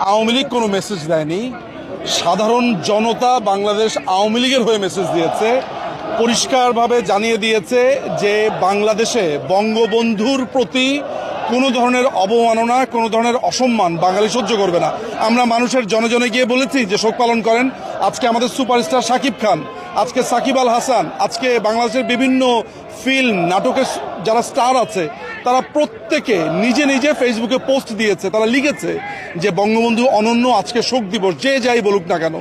আওয়ামী লীগ কোনো মেসেজ দেয়নি, সাধারণ জনতা বাংলাদেশ আওয়ামী লীগের হয়ে মেসেজ দিয়েছে, পরিষ্কারভাবে জানিয়ে দিয়েছে যে বাংলাদেশে বঙ্গবন্ধুর প্রতি কোনো ধরনের অবমাননা, কোনো ধরনের অসম্মান বাঙালি সহ্য করবে না। আমরা মানুষের জনে জনে গিয়ে বলেছি যে শোক পালন করেন। আজকে আমাদের সুপারস্টার শাকিব খান, আজকে সাকিব আল হাসান, আজকে বাংলাদেশের বিভিন্ন ফিল্ম নাটকের যারা স্টার আছে তারা প্রত্যেকে নিজে নিজে ফেসবুকে পোস্ট দিয়েছে, তারা লিখেছে যে বঙ্গবন্ধু অনন্য, আজকে শোক দিবস। যে যাই বলুক না কেন,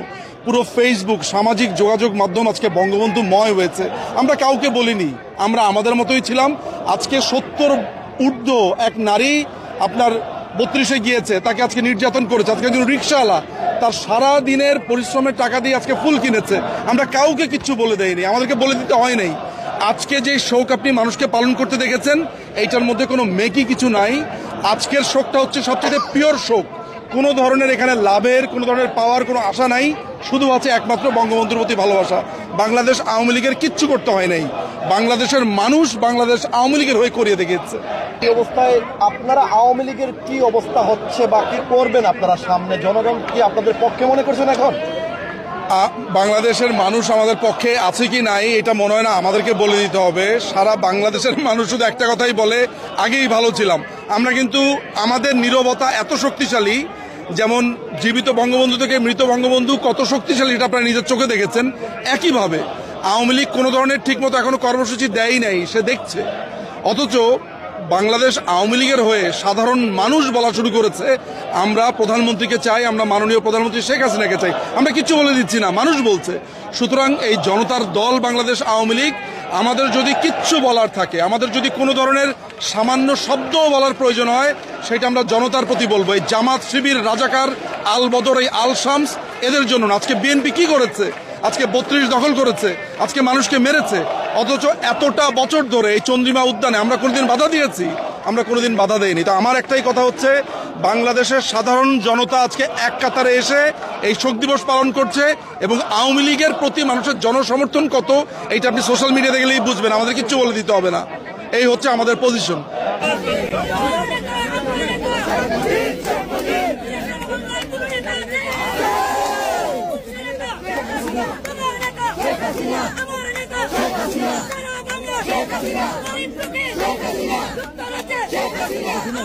পুরো ফেসবুক সামাজিক যোগাযোগ মাধ্যম আজকে বঙ্গবন্ধু ময় হয়েছে। আমরা কাউকে বলিনি, আমরা আমাদের মতোই ছিলাম। আজকে 70 ঊর্ধ্ব এক নারী আপনার 32-এ গিয়েছে, তাকে আজকে নির্যাতন করেছে। আজকে একজন রিক্সাওয়ালা তার সারা দিনের পরিশ্রমের টাকা দিয়ে আজকে ফুল কিনেছে। আমরা কাউকে কিচ্ছু বলে দেইনি, আমাদেরকে বলে দিতে হয় নাই। আজকে যে শোক আপনি মানুষকে পালন করতে দেখেছেন, এইটার মধ্যে কোনো মেকি কিছু নাই। আজকের শোকটা হচ্ছে সবচেয়ে পিওর শোক। কোনো ধরনের এখানে লাভের, কোনো ধরনের পাওয়ার কোনো আশা নাই, শুধু আছে একমাত্র বঙ্গবন্ধুর প্রতি ভালোবাসা। বাংলাদেশ আওয়ামী লীগের কিচ্ছু করতে হয় নাই, বাংলাদেশের মানুষ বাংলাদেশ আওয়ামী লীগের হয়ে করিয়ে দেখিয়েছে। এই অবস্থায় আপনারা আওয়ামী লীগের কি অবস্থা হচ্ছে বা কি করবেন আপনারা সামনে? জনগণ কি আপনাদের পক্ষে মনে করছেন এখন? বাংলাদেশের মানুষ আমাদের পক্ষে আছে কি নাই এটা মনে হয় না আমাদেরকে বলে দিতে হবে। সারা বাংলাদেশের মানুষ শুধু একটা কথাই বলে, আগেই ভালো ছিলাম। আমরা কিন্তু আমাদের নীরবতা এত শক্তিশালী, যেমন জীবিত বঙ্গবন্ধু থেকে মৃত বঙ্গবন্ধু কত শক্তিশালী এটা আপনারা নিজের চোখে দেখেছেন। একইভাবে আওয়ামী লীগ কোনো ধরনের ঠিকমতো এখনো কর্মসূচি দেয়ই নাই, সে দেখছে। অথচ বাংলাদেশ আওয়ামী লীগের হয়ে সাধারণ মানুষ বলা শুরু করেছে, আমরা প্রধানমন্ত্রীকে চাই, আমরা মাননীয় প্রধানমন্ত্রী শেখ হাসিনাকে চাই। আমরা কিচ্ছু বলে দিচ্ছি না, মানুষ বলছে। সুতরাং এই জনতার দল বাংলাদেশ আওয়ামী লীগ, আমাদের যদি কিচ্ছু বলার থাকে, আমাদের যদি কোনো ধরনের সামান্য শব্দও বলার প্রয়োজন হয়, সেটা আমরা জনতার প্রতি বলবো। এই জামাত, শিবির, রাজাকার, আল বদর, এই আল শামস, এদের জন্য না। আজকে বিএনপি কি করেছে? আজকে 32 দখল করেছে, আজকে মানুষকে মেরেছে। অথচ এতটা বছর ধরে এই চন্দ্রিমা উদ্যানে আমরা কোনোদিন বাধা দিয়েছি? আমরা কোনোদিন বাধা দেইনি। তো আমার একটাই কথা হচ্ছে, বাংলাদেশের সাধারণ জনতা আজকে এক কাতারে এসে এই শোক দিবস পালন করছে, এবং আওয়ামী লীগের প্রতি মানুষের জনসমর্থন কত এইটা আপনি সোশ্যাল মিডিয়াতে গেলেই বুঝবেন, আমাদের কিচ্ছু বলে দিতে হবে না। এই হচ্ছে আমাদের পজিশন। শেখ হাসিনা